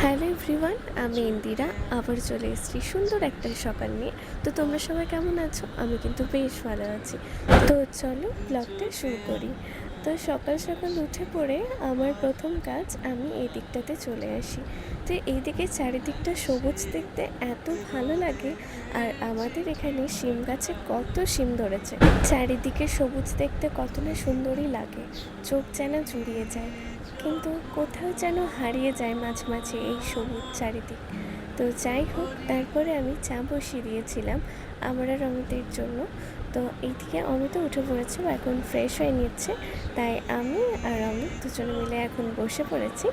Hello everyone, আমি ইন্দিরা আবার চলে এসেছি সুন্দর একটা সকাল নিয়ে। তো তোমরা সবাই কেমন আছো? আমি কিন্তু বেশ ভালো আছি। তো চলো ব্লগটা শুরু করি। তো সকাল সকাল উঠে পড়ে আমার প্রথম কাজ, আমি এই দিকটাতে চলে আসি। তো এইদিকে চারিদিকটা সবুজ দেখতে এত ভালো লাগে। আর আমাদের এখানে শিম গাছে কত শিম ধরেছে, চারিদিকে সবুজ দেখতে কত না সুন্দরই লাগে, চোখ যেন জুড়িয়ে যায়। কিন্তু কোথাও যেন হারিয়ে যায় মাঝে মাঝে এই সবুজ চারিদিক। তো যাই হোক, তারপরে আমি চা বসিয়ে দিয়েছিলাম আমার আর অমিতের জন্য। তো এইদিকে অমিত উঠে পড়েছে, এখন ফ্রেশ হয়ে নিচ্ছে। তাই আমি আর অমিত দুজনে মিলে এখন বসে পড়েছি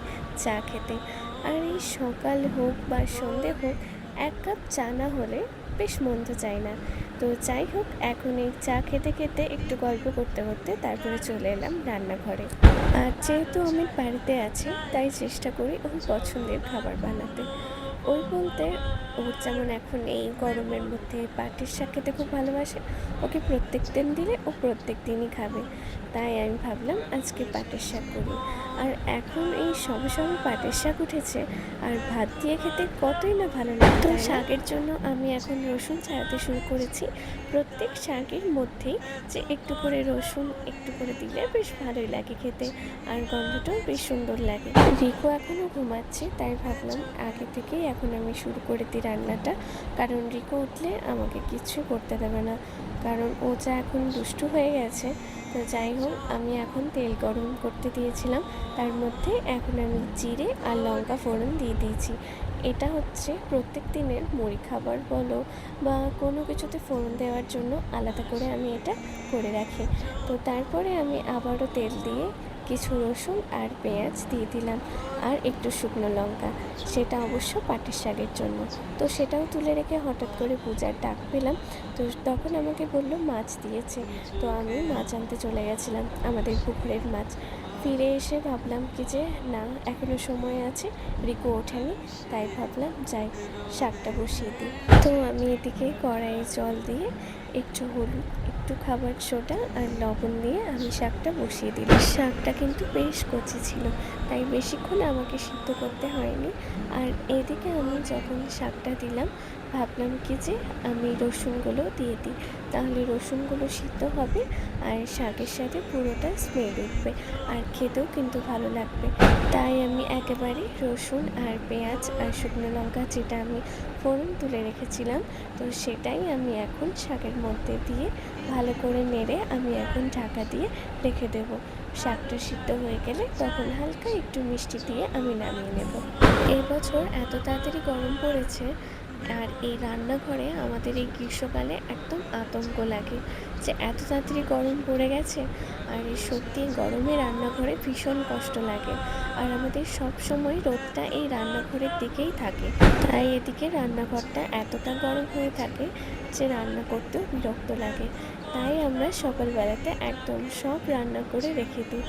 চা খেতে। আর এই সকাল হোক বা সন্ধে হোক, এক কাপ চা না হলে বেশ মন্দ চাই না। তো যাই হোক, এখন এই চা খেতে খেতে একটু গল্প করতে করতে তারপরে চলে এলাম রান্নাঘরে। আর যেহেতু আমি বাড়িতে আছি, তাই চেষ্টা করি ওর পছন্দের খাবার বানাতে। ওই বলতে, ওর যেমন এখন এই গরমের মধ্যে পাটির শাক খেতে খুব ভালোবাসে। ওকে প্রত্যেক দিন দিলে ও প্রত্যেক দিনই খাবে। তাই আমি ভাবলাম আজকে পাটের শাক করি। আর এখন এই সবে সবে পাটের শাক উঠেছে, আর ভাত দিয়ে খেতে কতই না ভালো লাগে। তো শাকের জন্য আমি এখন রসুন ছাড়াতে শুরু করেছি। প্রত্যেক শাকের মধ্যেই যে একটু করে রসুন একটু করে দিলে বেশ ভালোই লাগে খেতে, আর গন্ধটাও বেশ সুন্দর লাগে। রিকো এখনও ঘুমাচ্ছে, তাই ভাবলাম আগে থেকেই এখন আমি শুরু করে দিই রান্নাটা। কারণ রিকো উঠলে আমাকে কিছু করতে দেবে না, কারণ ও যা এখন দুষ্টু হয়ে গেছে। তো যাই হোক, আমি এখন তেল গরম করতে দিয়েছিলাম, তার মধ্যে এখন আমি জিরে আর লঙ্কা ফোড়ন দিয়ে দিয়েছি। এটা হচ্ছে প্রত্যেক দিনের মুড়ি খাবার বলো বা কোনো কিছুতে ফোড়ন দেওয়ার জন্য আলাদা করে আমি এটা করে রাখি। তো তারপরে আমি আবারও তেল দিয়ে কিছু রসুন আর পেঁয়াজ দিয়ে দিলাম, আর একটু শুকনো লঙ্কা, সেটা অবশ্য পাটের শাকের জন্য। তো সেটাও তুলে রেখে হঠাৎ করে পূজার ডাক পেলাম। তো তখন আমাকে বললো মাছ দিয়েছে। তো আমি মাছ আনতে চলে গেছিলাম, আমাদের পুকুরের মাছ। ফিরে এসে ভাবলাম কি যে না, এখনও সময় আছে, রিকো ওঠেনি, তাই ভাবলাম যাই শাকটা বসিয়ে দিই। তো আমি এদিকে কড়াইয়ে জল দিয়ে একটু হলুদ, একটু খাবার সোডা আর লবণ দিয়ে আমি শাকটা বসিয়ে দিলাম। শাকটা কিন্তু বেশ কচি ছিল, তাই বেশিক্ষণ আমাকে সিদ্ধ করতে হয়নি। আর এদিকে আমি যখন শাকটা দিলাম, ভাবলাম কি যে আমি রসুনগুলো দিয়ে দিই, তাহলে রসুনগুলো সিদ্ধ হবে আর শাকের সাথে পুরোটা স্মেল উঠবে, আর খেতেও কিন্তু ভালো লাগবে। তাই আমি একেবারে রসুন আর পেঁয়াজ আর শুকনো লঙ্কা, যেটা আমি ফোড়ন তুলে রেখেছিলাম, তো সেটাই আমি এখন শাকের মধ্যে দিয়ে ভালো করে নেড়ে আমি এখন ঢাকা দিয়ে রেখে দেব। শাকটা সিদ্ধ হয়ে গেলে তখন হালকা একটু মিষ্টি দিয়ে আমি নামিয়ে নেব। এই বছর এত তাড়াতাড়ি গরম পড়েছে, আর এই রান্নাঘরে আমাদের এই গ্রীষ্মকালে একদম আতঙ্ক লাগে যে এত তাড়াতাড়ি গরম পড়ে গেছে। আর এই সত্যি গরমে রান্নাঘরে ভীষণ কষ্ট লাগে। আর আমাদের সব সময় রোদটা এই রান্নাঘরের দিকেই থাকে, তাই এদিকে রান্নাঘরটা এতটা গরম হয়ে থাকে যে রান্না করতেও বিরক্ত লাগে। তাই আমরা সকালবেলাতে একদম সব রান্না করে রেখে দিই।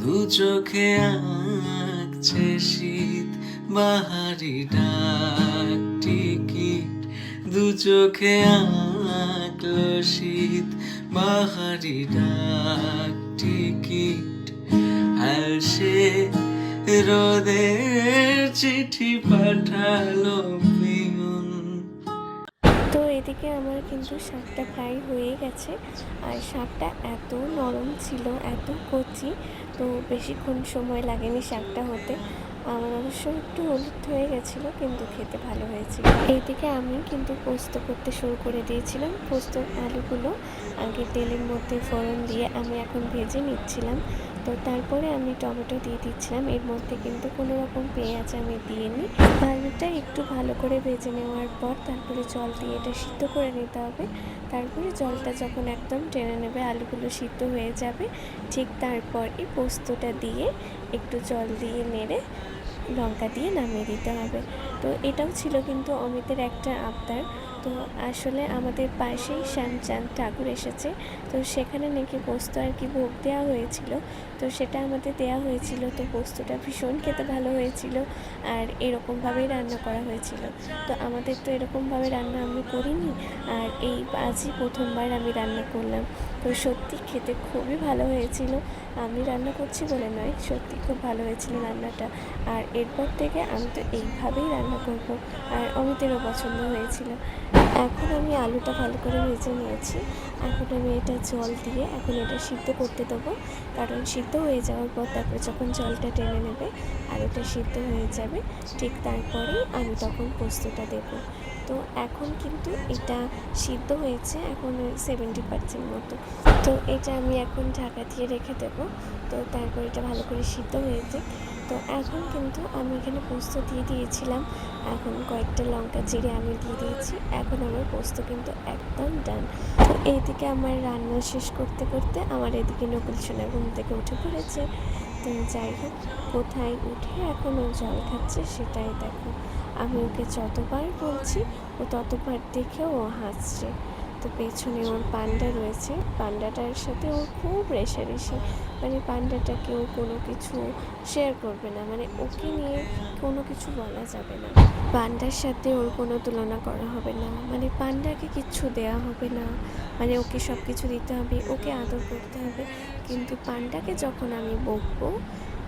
দু চোখে আঁকছে শীত বাহারি ডাক টিকিট, দু চোখে আঁকলো শীত বাহারি ডাক টিকিট, আর সে রোদের চিঠি পাঠালো পিয়ন। তো এদিকে আমার কিন্তু শাকটা প্রায় হয়ে গেছে, আর শাকটা এত নরম ছিল, এত কচি, তো বেশিক্ষণ সময় লাগেনি শাকটা হতে। আমার অবশ্য একটু হলুদ হয়ে গেছিলো, কিন্তু খেতে ভালো হয়েছিল। এইদিকে আমি কিন্তু পোস্ত করতে শুরু করে দিয়েছিলাম। পোস্তর আলুগুলো আগে তেলের মধ্যে ফোড়ন দিয়ে আমি এখন ভেজে নিচ্ছিলাম। তো তারপরে আমি টমেটো দিয়ে দিচ্ছিলাম, এর মধ্যে কিন্তু কোনো রকম পেঁয়াজ আমি দিইনি। আলুটা একটু ভালো করে ভেজে নেওয়ার পর তারপরে জল দিয়ে এটা সিদ্ধ করে নিতে হবে। তারপরে জলটা যখন একদম টেনে নেবে, আলুগুলো সিদ্ধ হয়ে যাবে, ঠিক তারপর এই পোস্তটা দিয়ে একটু জল দিয়ে নেড়ে লঙ্কা দিয়ে নামিয়ে দিতে হবে। তো এটাও ছিল কিন্তু অমিতের একটা আবদার। তো আসলে আমাদের পাশেই শ্যামচাঁদ ঠাকুর এসেছে, তো সেখানে নাকি পোস্ত আর কি ভোগ দেওয়া হয়েছিল, তো সেটা আমাদের দেওয়া হয়েছিল। তো পোস্তটা ভীষণ খেতে ভালো হয়েছিল, আর এরকমভাবেই রান্না করা হয়েছিল। তো আমাদের তো এরকমভাবে রান্না আমি করিনি, আর এই আজই প্রথমবার আমি রান্না করলাম। তো তো সত্যি খেতে খুবই ভালো হয়েছিল। আমি রান্না করছি বলে নয়, সত্যি খুব ভালো হয়েছিল রান্নাটা। আর এরপর থেকে আমি তো এইভাবেই রান্না করব। আর অমিতেরও পছন্দ হয়েছিল। এখন আমি আলুটা ভালো করে ভেজে নিয়েছি। এখন আমি এটা জল দিয়ে এখন এটা সিদ্ধ করতে দেবো, কারণ সিদ্ধ হয়ে যাওয়ার পর তারপরে যখন জলটা টেনে নেবে আলুটা সিদ্ধ হয়ে যাবে, ঠিক তারপরেই আমি তখন পোস্তটা দেবো। তো এখন কিন্তু এটা সিদ্ধ হয়েছে এখন 70% মতো। তো এটা আমি এখন ঢাকা দিয়ে রেখে দেবো। তো তারপর এটা ভালো করে সিদ্ধ হয়েছে। তো এখন কিন্তু আমি এখানে পোস্ত দিয়ে দিয়েছিলাম। এখন কয়েকটা লঙ্কা চিড়ে আমি দিয়ে দিয়েছি। এখন আমার পোস্ত কিন্তু একদম ডান। তো এইদিকে আমার রান্না শেষ করতে করতে আমার এদিকে নকুল সোনা ঘুম থেকে উঠে পড়েছে। তো যাই হোক, কোথায় উঠে এখন ও জল খাচ্ছে সেটাই দেখো। আমি ওকে যতবার বলছি ও ততবার দেখেও ও হাসছে। তো পেছনে ওর পান্ডা রয়েছে, পান্ডাটার সাথে ওর খুব রেষারেষি। মানে পান্ডাটাকে ও কোনো কিছু শেয়ার করবে না, মানে ওকে নিয়ে কোনো কিছু বলা যাবে না। পান্ডার সাথে ওর কোনো তুলনা করা হবে না, মানে পান্ডাকে কিচ্ছু দেয়া হবে না, মানে ওকে সব কিছু দিতে হবে, ওকে আদর করতে হবে। কিন্তু পান্ডাকে যখন আমি বকবো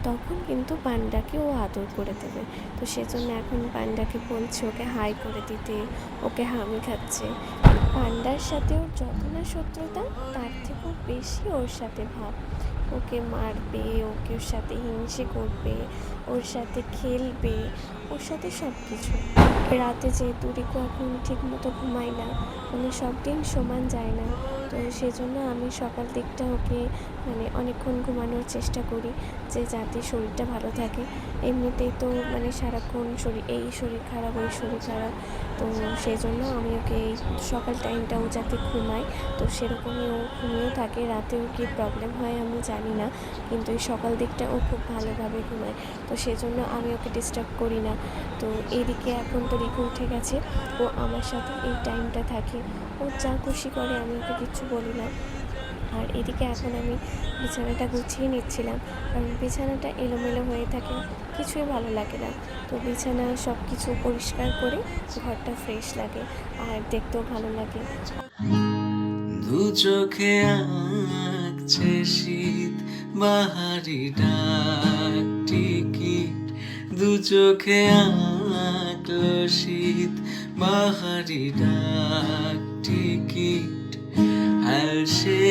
তখন কিন্তু পান্ডাকে ও আদর করে দেবে। তো সেজন্য এখন পান্ডাকে বলছে ওকে হাই করে দিতে, ওকে হামি খাচ্ছে। পান্ডার সাথে ওর যত না শত্রুতা, তার থেকেও বেশি ওর সাথে ভাব। ওকে মারবে, ওকে ওর সাথে হিংসে করবে, ওর সাথে খেলবে, ওর সাথে সব কিছু। রাতে যেহেতু রিকু এখন ঠিক মতো ঘুমায় না, মানে সব দিন সমান যায় না, তো সেজন্য আমি সকাল দিকটা ওকে মানে অনেকক্ষণ ঘুমানোর চেষ্টা করি, যে যাতে শরীরটা ভালো থাকে। এমনিতেই তো মানে সারাক্ষণ এই শরীর খারাপ ওই শরীর খারাপ, তো সেই জন্য আমি ওকে এই সকাল টাইমটাও যাতে ঘুমায়, তো সেরকমই ও ঘুমিয়েও থাকে। রাতেও কী প্রবলেম হয় আমি জানি না, কিন্তু এই সকাল দিকটা ও খুব ভালোভাবে ঘুমায়, তো সেজন্য আমি ওকে ডিস্টার্ব করি না। তো এইদিকে এখন তো রিকু উঠে গেছে, ও আমার সাথে এই টাইমটা থাকে, ও যা খুশি করে, আমি ওকে কিচ্ছু বলি না। আর এদিকে এখন আমি বিছানাটা গুছিয়ে নিচ্ছিলাম, কারণ বিছানাটা এলোমেলো হয়ে থাকে, কিছুই ভালো লাগে না। তো বিছানা সব কিছু পরিষ্কার করে ঘরটা ফ্রেশ লাগে আর দেখতেও ভালো লাগে। দু চোখে আঁকছে শীত বাহারি ডাক টিকিট, দু চোখে আঁকলো শীত বাহারি ডাক টিকিট। আর সে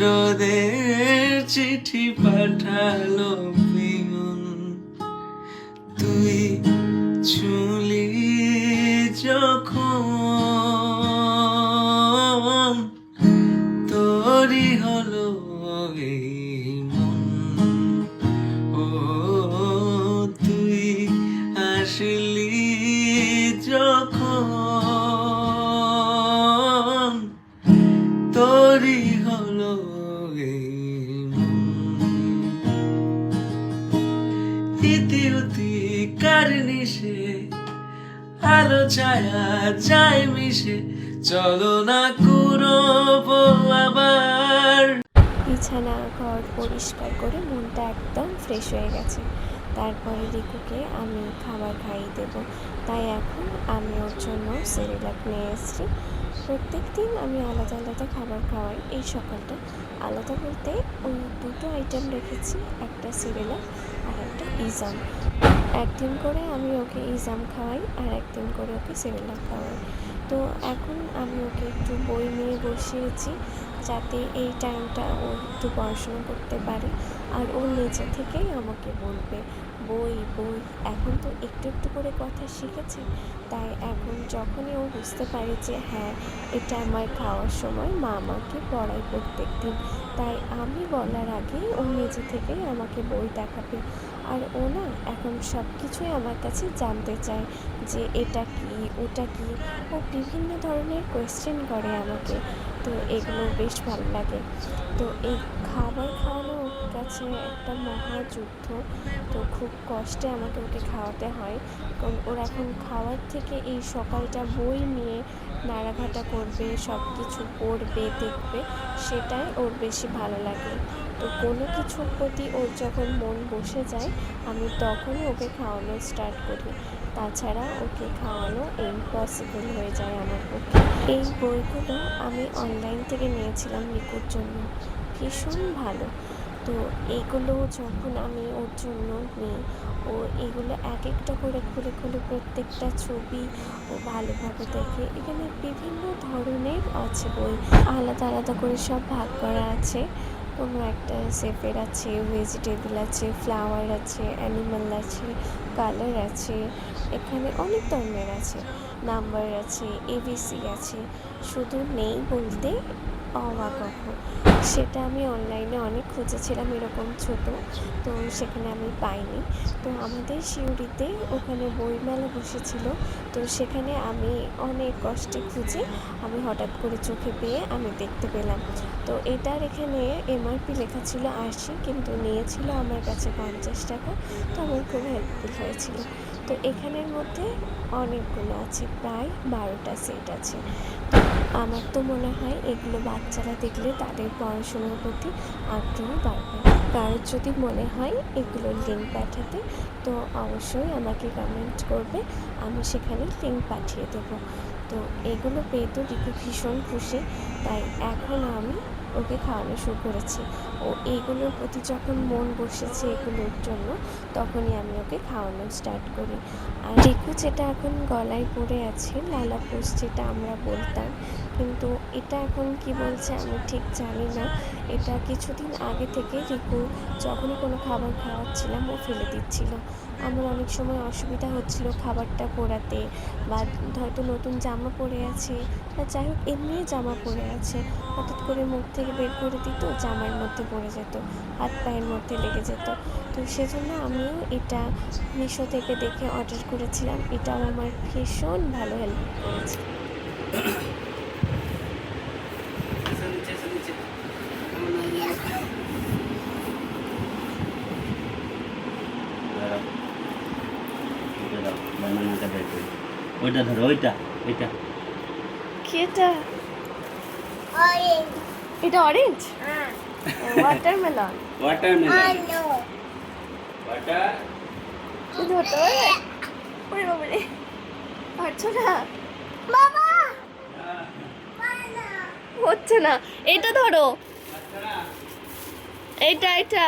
রোদের চিঠি পাঠালো পিয়ন, তুই ছুলি যখন তোরই হলো এই মন। ও তুই আসলি যখন তোরই হলো এই মন। ইতি উতি কার নিশে আলো ছায়া যায় মিশে, চলো না কুড়োবো আবার। বিছানা ঘর পরিষ্কার করে মনটা একদম ফ্রেশ হয়ে গেছে। তারপরে রিকুকে আমি খাবার খাইয়ে দেবো, তাই এখন আমি ওর জন্য সেরেলাক নিয়ে এসেছি। প্রত্যেক দিন আমি আলাদা আলাদা খাবার খাওয়াই। এই সকালটা আলাদা বলতে ওই দুটো আইটেম রেখেছি, একটা সেরেলাক আর একটা ইজাম। একদিন করে আমি ওকে ইজাম খাওয়াই আর একদিন করে ওকে সেরেলাক খাওয়াই। তো এখন আমি ওকে একটু বই নিয়ে বসিয়েছি, যাতে এই টাইমটা ও একটু পড়াশোনা করতে পারে। আর ও নিজে থেকেই আমাকে বলবে বই বই। এখন তো একটু একটু করে কথা শিখেছে, তাই এখন যখনই ও বুঝতে পারে যে হ্যাঁ এটা আমার খাওয়ার সময় মা আমাকে পড়ায় প্রত্যেক দিন, তাই আমি বলার আগেই ও নিজে থেকেই আমাকে বই দেখাবে। আর ও না এখন সব কিছুই আমার কাছে জানতে চায়, যে এটা কি ওটা কি, ও বিভিন্ন ধরনের কোয়েশ্চেন করে আমাকে। তো এগুলো বেশ ভালো লাগে। তো এই খাবার খাওয়ানো ওর কাছে একটা মহাযুদ্ধ। তো খুব কষ্টে আমাকে ওকে খাওয়াতে হয়, কারণ ওর এখন খাওয়ার থেকে এই সকালটা বই নিয়ে নাড়াঘাটা করবে, সব কিছু পড়বে দেখবে, সেটাই ওর বেশি ভালো লাগে। তো কোনো কিছুর প্রতি ওর যখন মন বসে যায় আমি তখনই ওকে খাওয়ানো স্টার্ট করি। তাছাড়া ওকে খাওয়ানো ইম্পসিবল হয়ে যায় আমার পক্ষে। এই বইগুলো আমি অনলাইন থেকে নিয়েছিলাম রিকুর জন্য, ভীষণ ভালো। তো এগুলো যখন আমি ওর জন্য নিই, ও এগুলো এক একটা করে খুলে খুলে প্রত্যেকটা ছবি ও ভালোভাবে দেখে। এখানে বিভিন্ন ধরনের আছে বই, আলাদা আলাদা করে সব ভাগ করা আছে। কোনো একটা শেপের আছে, ভেজিটেবল আছে, ফ্লাওয়ার আছে, অ্যানিমাল আছে, কালার আছে, এখানে অনেক ধরনের আছে, নাম্বার আছে, এবিসি আছে। শুধু নেই বলতে অ আ ক খ। সেটা আমি অনলাইনে অনেক খুঁজেছিলাম এরকম ছোট, তো সেখানে আমি পাইনি। তো আমাদের সিউড়িতে ওখানে বইমেলা বসেছিল, তো সেখানে আমি অনেক কষ্টে খুঁজে আমি হঠাৎ করে চোখে পেয়ে আমি দেখতে পেলাম। তো এটার এখানে এমআরপি লেখা ছিল ৮০, কিন্তু নিয়েছিল আমার কাছে ৫০ টাকা। তো আমার খুব হেল্পফুল হয়েছিল। তো এখানের মধ্যে অনেকগুলো আছে, প্রায় ১২টা সেট আছে। তো আমার তো মনে হয় এগুলো বাচ্চারা দেখলে তাদের পড়াশোনার প্রতি আগ্রহ বাড়বে। কারোর যদি মনে হয় এগুলোর লিঙ্ক পাঠাতে, তো অবশ্যই আমাকে কমেন্ট করবে, আমি সেখানে লিঙ্ক পাঠিয়ে দেবো। তো এগুলো পেয়ে তো রিকু ভীষণ খুশি, তাই এখন আমি ওকে খাওয়ানো শুরু করেছি। ও এইগুলোর প্রতি যখন মন বসেছে এগুলোর জন্য, তখনই আমি ওকে খাওয়ানো স্টার্ট করি। আর রিকু যেটা এখন গলায় পড়ে আছে, লালাপোস যেটা আমরা বলতাম, কিন্তু এটা এখন কি বলছে আমি ঠিক জানি না। এটা কিছুদিন আগে থেকে রিকু যখনই কোনো খাবার খাওয়াচ্ছিলাম ও ফেলে দিচ্ছিল। আমার অনেক সময় অসুবিধা হচ্ছিল খাবারটা পোড়াতে, বা হয়তো নতুন জামা পরে আছে, বা যাই হোক এমনি জামা পরে আছে, হঠাৎ করে মুখ থেকে বের করে দিত, জামার মধ্যে পড়ে যেত, হাত পায়ের মধ্যে লেগে যেত। তো সেজন্য আমিও এটা মিশো থেকে দেখে অর্ডার করেছিলাম। এটাও আমার ভীষণ ভালো হেল্প করেছে। বানানাটা বের করি, ওইটা ধরো, ওইটা ওইটা কি এটা? এটা অরেঞ্জ, ওয়াটারমেলন। ওয়াটারমেলন, ওয়াটার শুধু হতে পারে? ওরে বাবারে, পারছো না বাবা, হচ্ছে না। এটা ধরো, এটা এটা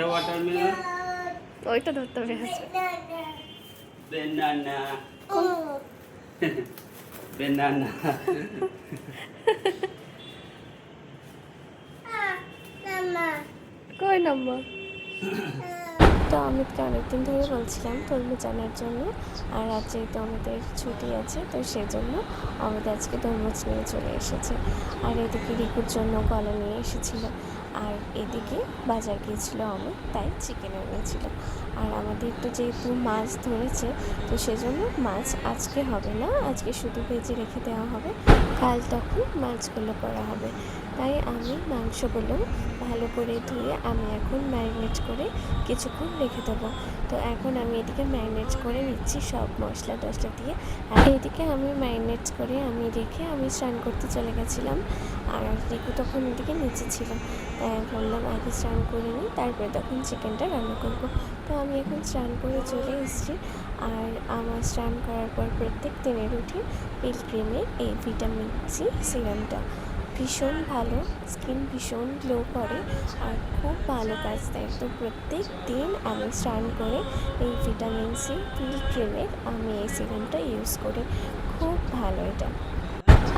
ওয়াটারমেলন, ওইটা ধরতে হবে। বেনানা বেনানা কই নাম্বার? তো অমিতকে অনেকদিন ধরে বলছিলাম তরমুজ আনার জন্য, আর আজ যেহেতু আমাদের ছুটি আছে, তো সেজন্য আমাদের আজকে তরমুজ নিয়ে চলে এসেছে। আর এদিকে রিকুর জন্য কলা নিয়ে এসেছিলো, আর এদিকে বাজার গিয়েছিল অমিত, তাই চিকেন এনেছিল। আর আমাদের তো যেহেতু মাছ ধরেছে, তো সেজন্য মাছ আজকে হবে না, আজকে শুধু ভেজে রেখে দেওয়া হবে, কাল তখন মাছগুলো করা হবে। তাই আমি মাংসগুলো ভালো করে ধুয়ে আমি এখন ম্যারিনেট করে কিছুক্ষণ রেখে দেবো। তো এখন আমি এদিকে ম্যারিনেট করে নিচ্ছি সব মশলা টশলা দিয়ে। আর এদিকে আমি ম্যারিনেট করে আমি রেখে আমি স্নান করতে চলে গেছিলাম, আর রিকু তখন এদিকে নিচে ছিল, তাই বললাম আগে স্নান করে নিই, তারপরে তখন চিকেনটা রান্না করবো। তো আমি এখন স্নান করে চলে এসেছি। আর আমার স্নান করার পর প্রত্যেক দিনের রুটিন পিলগ্রিমের এই ভিটামিন সি সিরামটা ভীষণ ভালো, স্কিন ভীষণ গ্লো করে আর খুব ভালো কাজ দেয়। তো প্রত্যেক দিন আমি স্নান করে এই ভিটামিন সি পিলগ্রিমের আমি এই সিরামটা ইউজ করি, খুব ভালো এটা।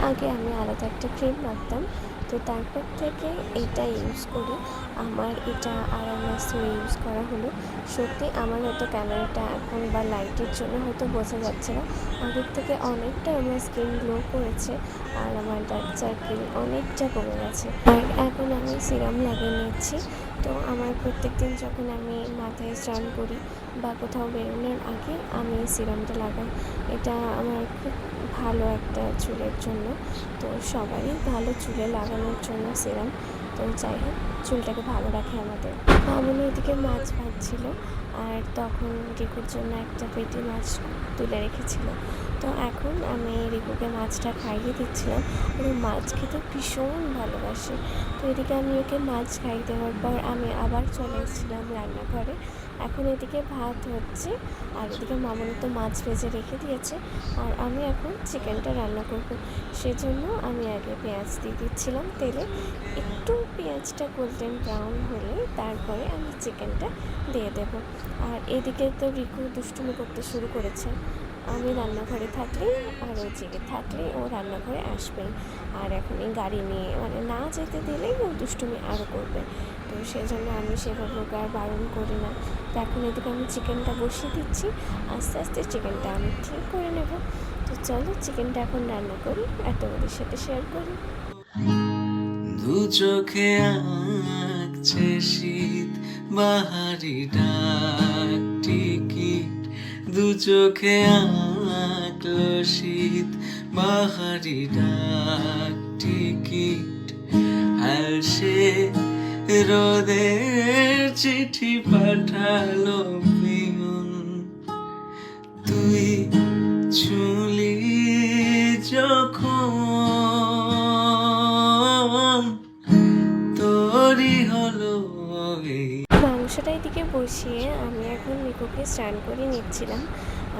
আগে আমি আলাদা একটা ক্রিম মাখতাম, তো তারপর থেকে এটা ইউজ করি। আমার এটা আড়াই মাস ধরে ইউজ করা হলো। সত্যি আমার হয়তো ক্যামেরাটা এখন বা লাইটের জন্য হয়তো বোঝা যাচ্ছে না, আগের থেকে অনেকটা আমার স্কিন গ্লো করেছে, আর আমার ডার্ক সার্কেল অনেকটা কমে গেছে। আর এখন আমি সিরাম লাগিয়ে নিচ্ছি। তো আমার প্রত্যেক দিন যখন আমি মাথায় স্নান করি বা কোথাও বেরোনোর আগে আমি এই সিরামটা লাগাই। এটা আমার খুব ভালো একটা চুলের জন্য, তো সবারই ভালো চুলে লাগানোর জন্য সিরাম। তো যাই হোক, চুলটাকে ভালো রাখে আমাদের। মামনি ওইদিকে মাছ ভাজছিল, আর তখন রিকুর জন্য একটা পেটি মাছ তুলে রেখেছিল। তো এখন আমি রিকুকে মাছটা খাইয়ে দিচ্ছিলাম। ও মাছ খেতে ভীষণ ভালোবাসে। তো এদিকে আমি ওকে মাছ খাইয়ে দেওয়ার পর আমি আবার চলে এসেছিলাম রান্নাঘরে। এখন এদিকে ভাত হচ্ছে, আর এদিকে মামনি তো মাছ ভেজে রেখে দিয়েছে, আর আমি এখন চিকেনটা রান্না করব। সেজন্য আমি আগে পেঁয়াজ দিয়ে দিচ্ছিলাম তেলে। একটু পেঁয়াজটা গোল্ডেন ব্রাউন হলে তারপরে আমি চিকেনটা দিয়ে দেব। আর এদিকে তো রিকু দুষ্টুমি করতে শুরু করেছে। আমি রান্নাঘরে থাকলে আর ও জেগে থাকলে ও রান্নাঘরে আসবেই। আর এখন এই গাড়ি নিয়ে মানে না যেতে দিলেই ও দুষ্টুমি আরও করবে। তো সেই জন্য আমি সেভাবে ওকে আর বারণ করি না। তো এখন এদিকে আমি চিকেনটা বসিয়ে দিচ্ছি, আস্তে আস্তে চিকেনটা আমি ঠিক করে নেব। তো চলো চিকেনটা এখন রান্না করি আর তোমাদের সাথে শেয়ার করি। দু চোখে আঁকছে শীত বাহারি ডাক টিকিট, দু চোখে আঁকলো শীত বাহারি ডাক টিকিট, আর সে রোদের চিঠি পাঠালো পিয়ন, তুই ছুলি যখন তোরই হলো এই। মাংসটা এদিকে বসিয়ে আমি এখন রিকুকে স্নান করে নিচ্ছিলাম।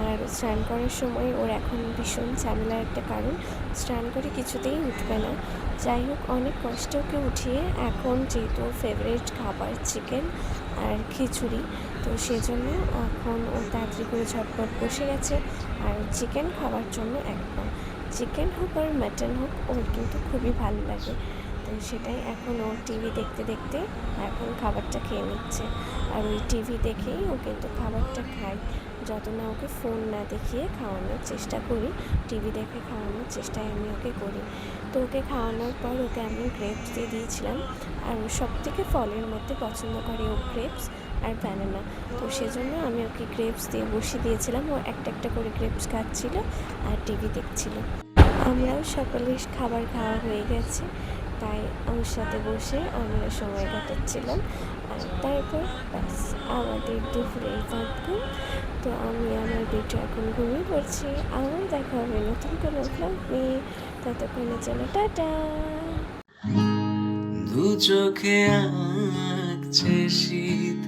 আর স্নান করার সময় ওর এখন ভীষণ ঝামেলার একটা কারণ, স্নান করে কিছুতেই উঠবে না। যাই হোক, অনেক কষ্ট ওকে উঠিয়ে এখন যেহেতু ওর ফেভারিট খাবার চিকেন আর খিচুড়ি, তো সেজন্য এখন ও তাড়াতাড়ি করে ঝটপট বসে গেছে। আর চিকেন খাওয়ার জন্য একদম, চিকেন হোক আর মাটন হোক ওর কিন্তু খুবই ভালো লাগে। তো সেটাই এখন ও টিভি দেখতে দেখতে এখন খাবারটা খেয়ে নিচ্ছে। আর ওই টিভি দেখেই ও কিন্তু খাবারটা খায়। যত না ওকে ফোন না দেখিয়ে খাওয়ানোর চেষ্টা করি, টিভি দেখে খাওয়ানোর চেষ্টাই আমি ওকে করি। তো ওকে খাওয়ানোর পর ওকে আমি গ্রেপস দিয়ে দিয়েছিলাম। আর ও সবথেকে ফলের মধ্যে পছন্দ করে ও গ্রেপস আর ব্যানানা। তো সেজন্য আমি ওকে গ্রেপস দিয়ে বসিয়ে দিয়েছিলাম। ও একটা একটা করে গ্রেপস খাচ্ছিল আর টিভি দেখছিল। আমরাও সকলে খাবার খাওয়া হয়ে গেছে, তাই ওর সাথে বসে আমরা সময় কাটাচ্ছিলাম। আর তারপর ব্যাস আমাদের দুপুরের গল্প। তো আমি আমার বেটা এখন ঘুমিয়ে পড়ছি। আবার দেখা হবে নতুন কোনো ব্লগ নিয়ে। ততক্ষণের জন্য টাটা। দু চোখে আঁকছে শীত